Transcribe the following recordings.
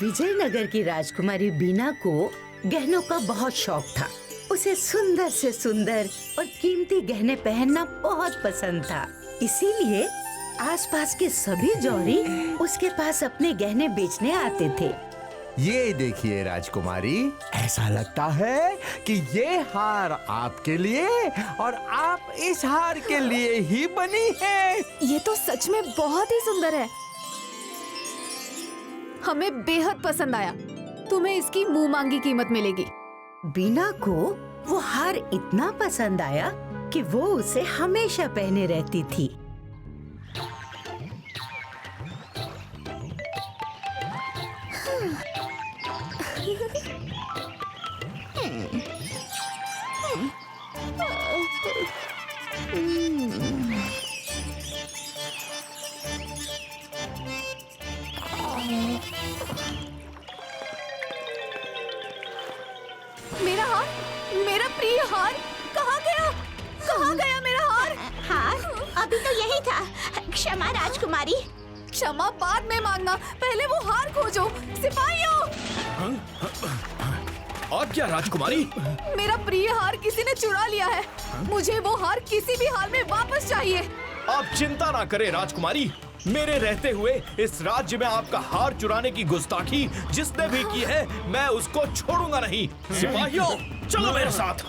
विजयनगर की राजकुमारी बीना को गहनों का बहुत शौक था। उसे सुंदर से सुंदर और कीमती गहने पहनना बहुत पसंद था। इसीलिए आसपास के सभी जौहरी उसके पास अपने गहने बेचने आते थे। ये देखिए राजकुमारी, ऐसा लगता है कि ये हार आपके लिए और आप इस हार के लिए ही बनी है। ये तो सच में बहुत ही सुंदर है। हमें बेहद पसंद आया। तुम्हें इसकी मुंह मांगी कीमत मिलेगी। बीना को वो हार इतना पसंद आया कि वो उसे हमेशा पहने रहती थी। मेरा हार, मेरा प्रिय हार, कहाँ गया? कहाँ गया मेरा हार? हार अभी तो यही था। क्षमा राजकुमारी। क्षमा बाद में मांगना, पहले वो हार खोजो। सिपाहियों! और क्या राजकुमारी? मेरा प्रिय हार किसी ने चुरा लिया है। मुझे वो हार किसी भी हाल में वापस चाहिए। आप चिंता ना करें राजकुमारी। मेरे रहते हुए इस राज्य में आपका हार चुराने की गुस्ताखी जिसने भी की है, मैं उसको छोड़ूंगा नहीं। सिपाहियों, चलो मेरे साथ।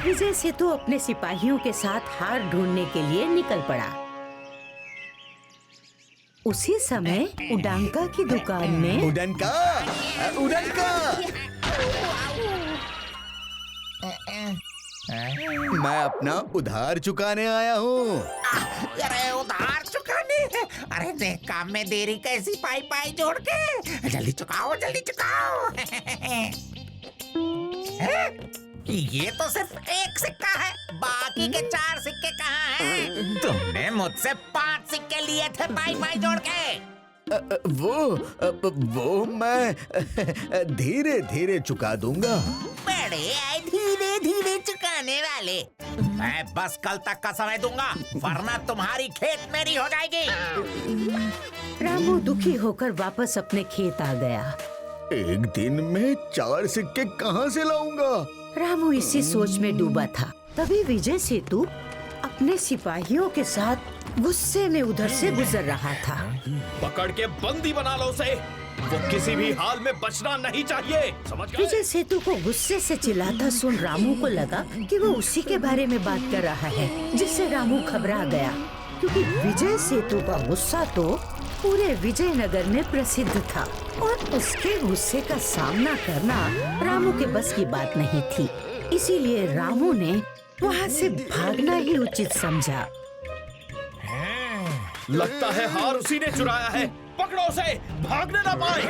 विजय सेतु अपने सिपाहियों के साथ हार ढूंढने के लिए निकल पड़ा। उसी समय उडांका की दुकान में उड़नका, उड़नका। मैं अपना उधार चुकाने आया हूँ। अरे उधार चुकाने? अरे देख, काम में देरी कैसी, पाई पाई जोड़ के। जल्दी चुकाओ, जल्दी चुकाओ। ये तो सिर्फ एक सिक्का है, बाकी के 4 सिक्के कहाँ हैं? तुमने मुझसे 5 सिक्के लिए थे पाई पाई जोड़ के। वो मैं धीरे धीरे चुका दूंगा। बड़े धीरे धीरे चुकाने वाले। मैं बस कल तक का समय दूंगा, वरना तुम्हारी खेत मेरी हो जाएगी। रामू दुखी होकर वापस अपने खेत आ गया। एक दिन में 4 सिक्के कहाँ से लाऊंगा? रामू इसी सोच में डूबा था। तभी विजय सेतु अपने सिपाहियों के साथ गुस्से में उधर से गुजर रहा था। पकड़ के बंदी बना लो उसे। वो किसी भी हाल में बचना नहीं चाहिए, समझ गए? विजय सेतु को गुस्से से चिल्लाता सुन रामू को लगा कि वो उसी के बारे में बात कर रहा है, जिससे रामू घबरा गया, क्योंकि विजय सेतु का गुस्सा तो पूरे विजयनगर में प्रसिद्ध था और उसके गुस्से का सामना करना रामू के बस की बात नहीं थी। इसीलिए रामू ने वहाँ से भागना ही उचित समझा। लगता है हार उसी ने चुराया है। पकड़ो उसे, भागने ना पाए।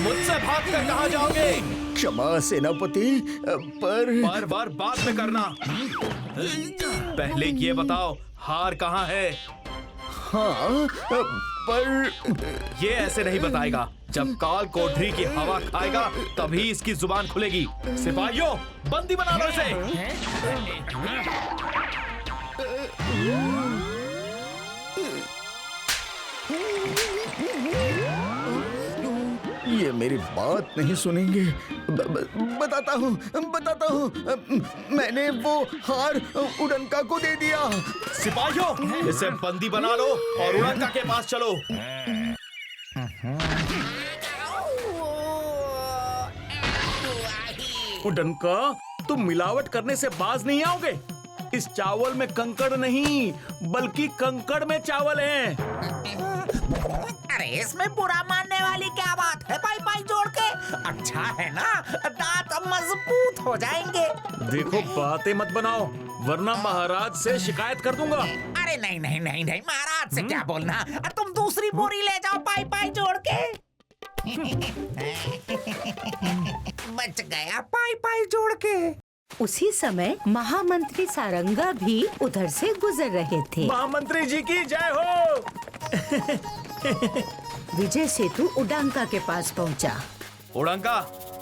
मुझसे भागकर कहाँ जाओगे? क्षमा सेनापति, पर बार बाद में करना। पहले ये बताओ, हार कहाँ है? हाँ, पर ये ऐसे नहीं बताएगा। जब काल कोठरी की हवा खाएगा तभी इसकी जुबान खुलेगी। सिपाहियों, बंदी बना लो इसे। ये मेरी बात नहीं सुनेंगे। बताता हूँ, मैंने वो हार उड़नका को दे दिया। सिपाहियों, इसे बंदी बना लो और उड़नका के पास चलो। उड़नका, तुम मिलावट करने से बाज नहीं आओगे। इस चावल में कंकड़ नहीं, बल्कि कंकड़ में चावल है। अरे इसमें बुरा मानने वाली क्या बात है पाई पाई जोड़ के? अच्छा है ना, दांत मजबूत हो जाएंगे। देखो, बातें मत बनाओ, वरना महाराज से शिकायत कर दूंगा। अरे नहीं नहीं नहीं नहीं, महाराज से क्या बोलना। तुम दूसरी बोरी ले जाओ पाई पाई जोड़ के। बच गया पाई पाई जोड़ के। उसी समय महामंत्री सारंगा भी उधर से गुजर रहे थे। महामंत्री जी की जय हो। विजय सेतु उड़ंका के पास पहुंचा। उड़ंका,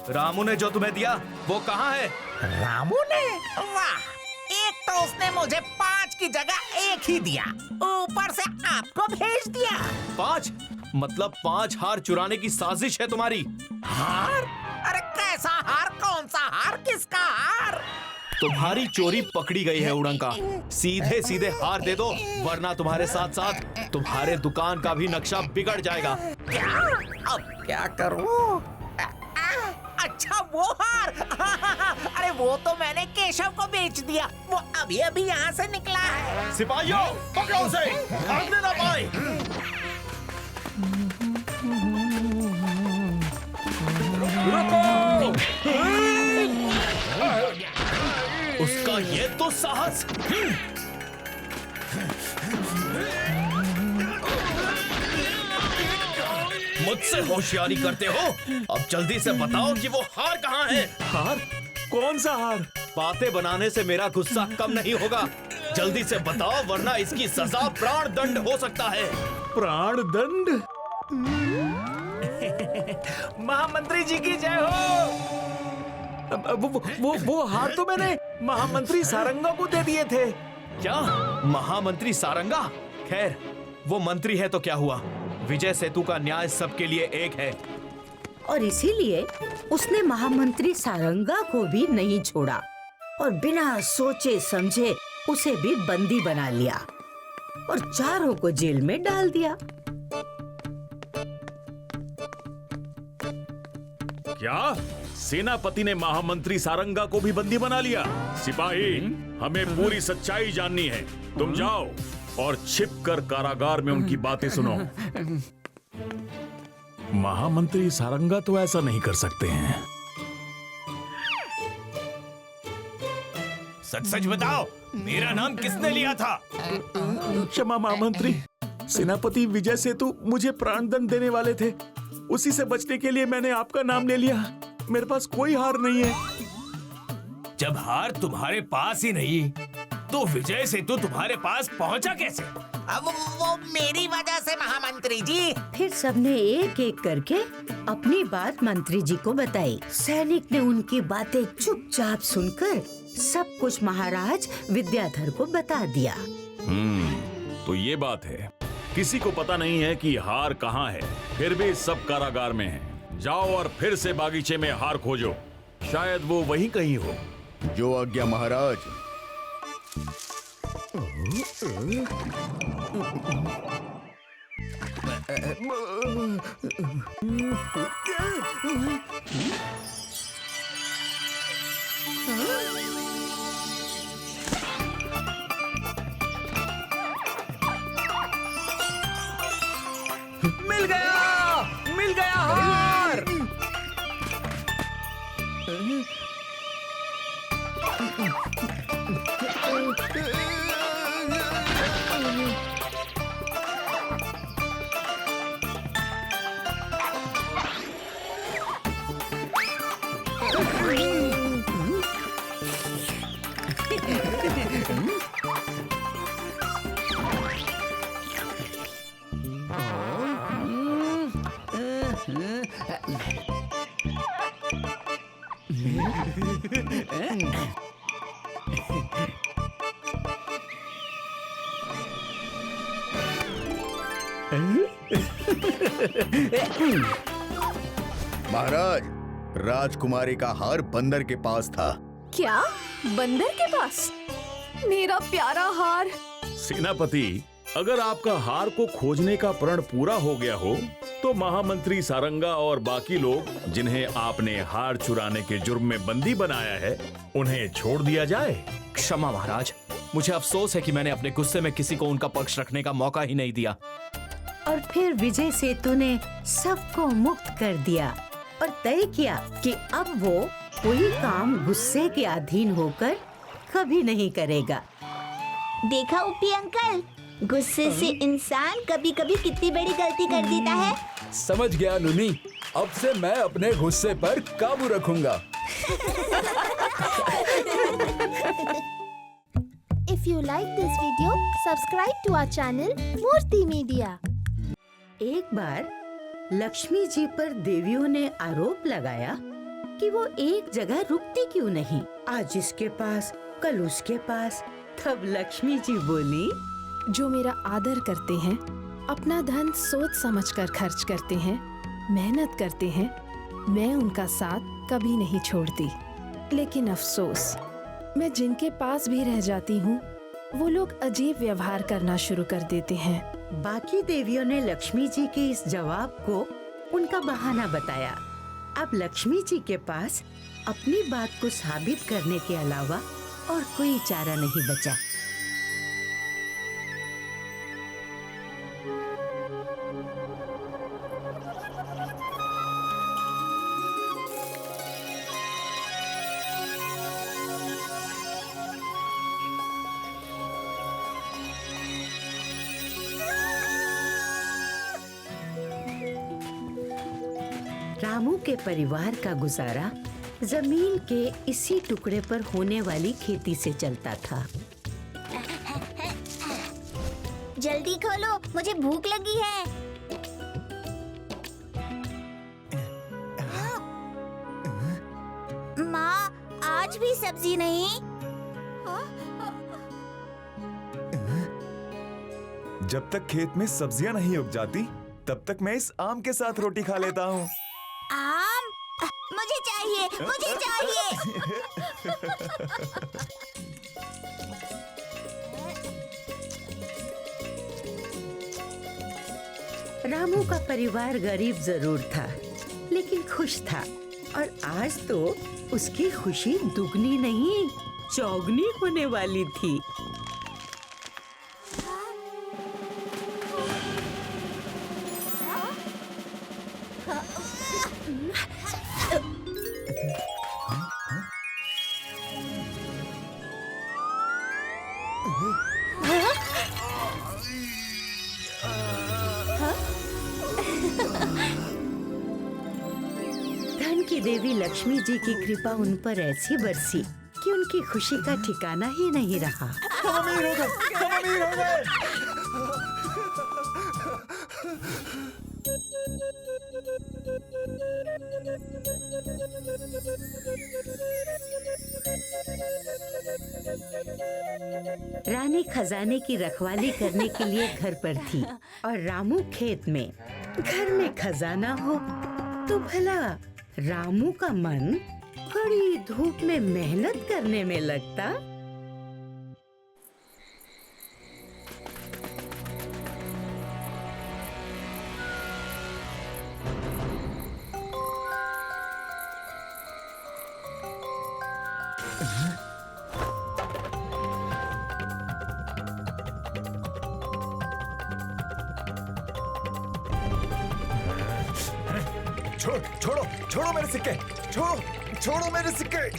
रामू ने जो तुम्हें दिया वो कहाँ है? रामू ने? वाह, एक तो उसने मुझे 5 की जगह 1 ही दिया, ऊपर से आपको भेज दिया। 5? मतलब 5 हार चुराने की साजिश है तुम्हारी? हार? अरे कैसा हार? कौन सा हार? किसका हार? तुम्हारी चोरी पकड़ी गई है उड़ंका। सीधे सीधे हार दे दो, वरना तुम्हारे साथ साथ तुम्हारे दुकान का भी नक्शा बिगड़ जाएगा। क्या? अब क्या करूं? अच्छा वो हार। अरे वो तो मैंने केशव को बेच दिया, वो अभी अभी यहाँ से निकला है। सिपाहियों, पकड़ो उसे, भागने ना पाए। उसका ये तो साहस। मुझसे होशियारी करते हो? अब जल्दी से बताओ कि वो हार कहाँ है? हार? कौन सा हार? बातें बनाने से मेरा गुस्सा कम नहीं होगा। जल्दी से बताओ, वरना इसकी सजा प्राण दंड हो सकता है। प्राण दंड? महामंत्री जी की जय हो। वो हार तो मैंने महामंत्री सारंगा को दे दिए थे। क्या? महामंत्री सारंगा? खैर, वो मंत्री है तो क्या हुआ? विजय सेतु का न्याय सबके लिए एक है। और इसीलिए उसने महामंत्री सारंगा को भी नहीं छोड़ा और बिना सोचे समझे उसे भी बंदी बना लिया और चारों को जेल में डाल दिया। क्या? सेनापति ने महामंत्री सारंगा को भी बंदी बना लिया? सिपाही, हमें पूरी सच्चाई जाननी है। तुम जाओ और छिपकर कारागार में उनकी बातें सुनो। महामंत्री सारंगा तो ऐसा नहीं कर सकते हैं। सच सच बताओ, मेरा नाम किसने लिया था? क्षमा महामंत्री, सेनापति विजय सेतु मुझे प्राणदंड देने वाले थे। उसी से बचने के लिए मैंने आपका नाम ले लिया। मेरे पास कोई हार नहीं है। जब हार तुम्हारे पास ही नहीं, तो विजय सेतु तुम्हारे पास पहुंचा कैसे? अब वो मेरी वजह से महामंत्री जी। फिर सबने एक एक करके अपनी बात मंत्री जी को बताई। सैनिक ने उनकी बातें चुपचाप सुनकर सब कुछ महाराज विद्याधर को बता दिया। तो ये बात है। किसी को पता नहीं है कि हार कहाँ है, फिर भी सब कारागार में है। जाओ और फिर से बागीचे में हार खोजो, शायद वो वहीं कहीं हो। जो आज्ञा महाराज। मिल गया! मिल गया हार! महाराज, राजकुमारी का हार बंदर के पास था। क्या? बंदर के पास? मेरा प्यारा हार। सेनापति, अगर आपका हार को खोजने का प्रण पूरा हो गया हो, तो महामंत्री सारंगा और बाकी लोग जिन्हें आपने हार चुराने के जुर्म में बंदी बनाया है, उन्हें छोड़ दिया जाए। क्षमा महाराज, मुझे अफसोस है कि मैंने अपने गुस्से में किसी को उनका पक्ष रखने का मौका ही नहीं दिया। और फिर विजय सेतु ने सबको मुक्त कर दिया और तय किया कि अब वो कोई काम गुस्से के अधीन होकर कभी नहीं करेगा। देखा उपी अंकल, गुस्से से इंसान कभी कभी कितनी बड़ी गलती कर देता है। समझ गया नुनी, अब से मैं अपने गुस्से पर काबू रखूंगा। If you like this video, subscribe to our channel Murthy Media. एक बार लक्ष्मी जी पर देवियों ने आरोप लगाया कि वो एक जगह रुकती क्यों नहीं। आज इसके पास, कल उसके पास। तब लक्ष्मी जी बोली, जो मेरा आदर करते हैं, अपना धन सोच समझकर खर्च करते हैं, मेहनत करते हैं, मैं उनका साथ कभी नहीं छोड़ती। लेकिन अफसोस, मैं जिनके पास भी रह जाती हूँ वो लोग अजीब व्यवहार करना शुरू कर देते हैं। बाकी देवियों ने लक्ष्मी जी के इस जवाब को उनका बहाना बताया। अब लक्ष्मी जी के पास अपनी बात को साबित करने के अलावा और कोई चारा नहीं बचा। रामू के परिवार का गुजारा जमीन के इसी टुकड़े पर होने वाली खेती से चलता था। जल्दी खोलो, मुझे भूख लगी है। माँ, आज भी सब्जी नहीं? जब तक खेत में सब्जियां नहीं उग जाती, तब तक मैं इस आम के साथ रोटी खा लेता हूँ। आम? मुझे चाहिए, मुझे चाहिए। रामू का परिवार गरीब जरूर था, लेकिन खुश था। और आज तो उसकी खुशी दुगनी नहीं, चौगनी होने वाली थी। धन की देवी लक्ष्मी जी की कृपा उन पर ऐसी बरसी कि उनकी खुशी का ठिकाना ही नहीं रहा। हम अमीर हो गए, हम अमीर हो गए। रानी खजाने की रखवाली करने के लिए घर पर थी और रामू खेत में। घर में खजाना हो तो भला रामू का मन कड़ी धूप में मेहनत करने में लगता। छोड़ो, छोड़ो मेरे सिक्के, छोड़ो मेरे सिक्के।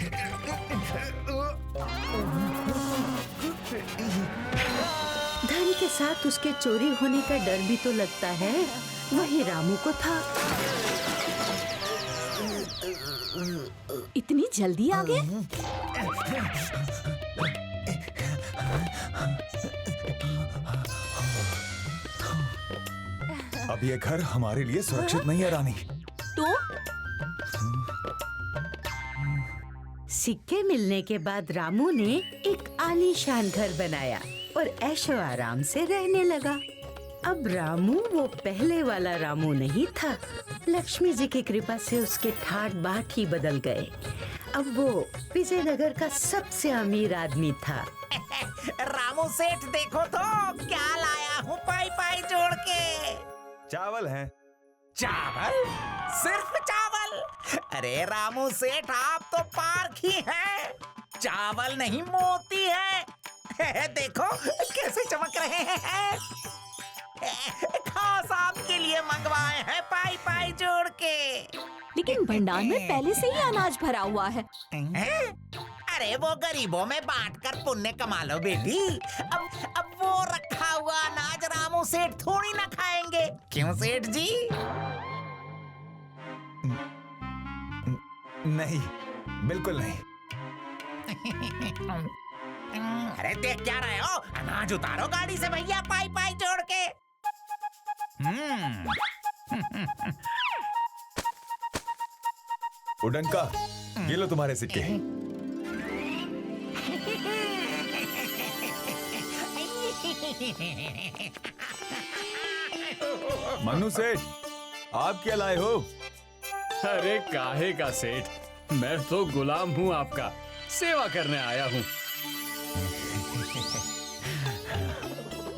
धन के साथ उसके चोरी होने का डर भी तो लगता है, वही रामू को था। इतनी जल्दी आ गए? अब ये घर हमारे लिए सुरक्षित नहीं है रानी। तो सिक्के मिलने के बाद रामू ने एक आलीशान घर बनाया और ऐशो आराम से रहने लगा। अब रामू वो पहले वाला रामू नहीं था। लक्ष्मी जी की कृपा से उसके ठाट बाट ही बदल गए। अब वो विजयनगर का सबसे अमीर आदमी था। रामू सेठ, देखो तो क्या लाया हूँ पाई पाई जोड़ के। चावल है। चावल? सिर्फ चावल? अरे रामू सेठ, आप तो पारखी हैं। चावल नहीं, मोती है। देखो कैसे चमक रहे हैं। खास आपके लिए मंगवाए हैं पाई पाई जोड़ के। लेकिन भंडार में पहले से ही अनाज भरा हुआ है। अरे वो गरीबों में बांटकर पुण्य कमा लो बेटी। अब वो रखा हुआ अनाज रामू सेठ थोड़ी ना खाएंगे, क्यों सेठ जी? नहीं, बिल्कुल नहीं। अरे देख क्या रहे हो? अनाज उतारो गाड़ी से भैया, पाई पाई जोड़ के। उडंका, ये लो तुम्हारे सिक्के। मन्नू सेठ, आप क्या लाए हो? अरे काहे का सेठ, मैं तो गुलाम हूँ आपका, सेवा करने आया हूँ।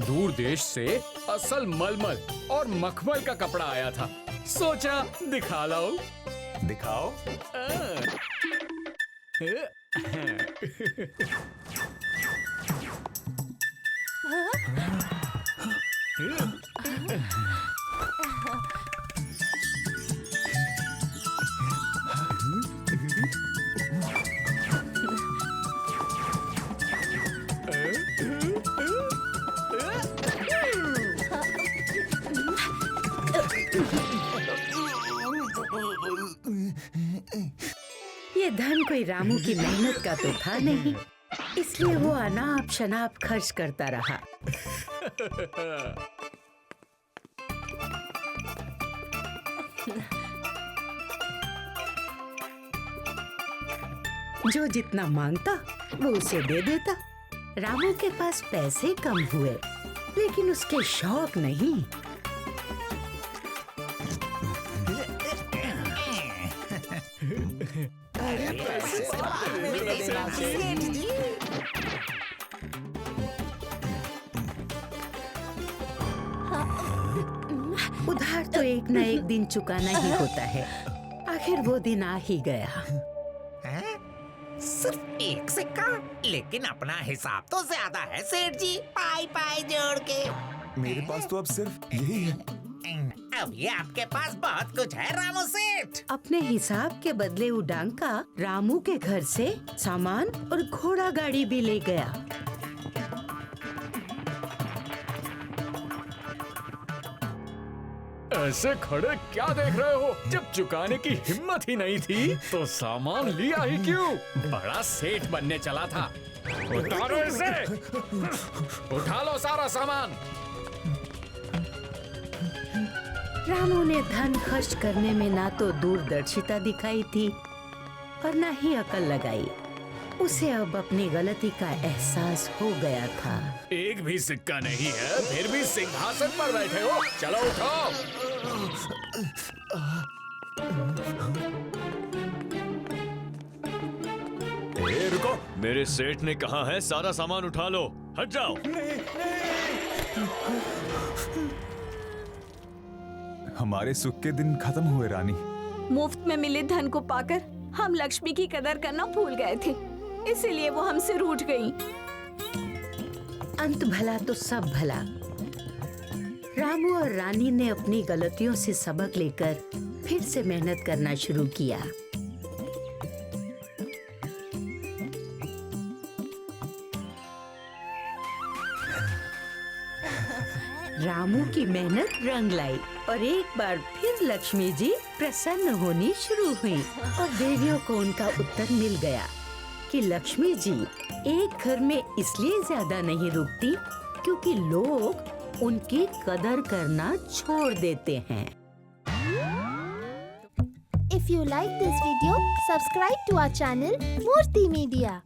दूर देश से असल मलमल और मखमल का कपड़ा आया था, सोचा दिखा लाऊं। दिखाओ। ये धन कोई रामू की मेहनत का तो था नहीं, इसलिए वो अनाप शनाप खर्च करता रहा। जो जितना मांगता वो उसे दे देता। रामू के पास पैसे कम हुए, लेकिन उसके शौक नहीं। उधार तो एक न एक दिन चुकाना ही होता है। आखिर वो दिन आ ही गया। सिर्फ एक सिक्का, लेकिन अपना हिसाब तो ज्यादा है सेठ जी, पाई पाई जोड़ के। मेरे पास तो अब सिर्फ यही है। अभी आपके पास बहुत कुछ है रामू सेठ। अपने हिसाब के बदले उडांका रामू के घर से सामान और घोड़ा गाड़ी भी ले गया। ऐसे खड़े क्या देख रहे हो? जब चुकाने की हिम्मत ही नहीं थी तो सामान लिया ही क्यों? बड़ा सेठ बनने चला था। उतारो इसे, उठा लो सारा सामान। रामू ने धन खर्च करने में ना तो दूरदर्शिता दिखाई थी और ना ही अकल लगाई। उसे अब अपनी गलती का एहसास हो गया था। एक भी सिक्का नहीं है, फिर भी सिंहासन पर बैठे हो। चलो उठो। ए, रुको, मेरे सेठ ने कहा है सारा सामान उठा लो। हट जाओ। हमारे सुख के दिन खत्म हुए रानी। मुफ्त में मिले धन को पाकर हम लक्ष्मी की कदर करना भूल गए थे, इसीलिए वो हमसे रूठ गई। अंत भला तो सब भला। रामू और रानी ने अपनी गलतियों से सबक लेकर फिर से मेहनत करना शुरू किया। रामू की मेहनत रंग लाई और एक बार फिर लक्ष्मी जी प्रसन्न होनी शुरू हुई और देवियों को उनका उत्तर मिल गया कि लक्ष्मी जी एक घर में इसलिए ज्यादा नहीं रुकती क्योंकि लोग उनकी कदर करना छोड़ देते हैं। If you like this video, subscribe to our channel Murthy Media.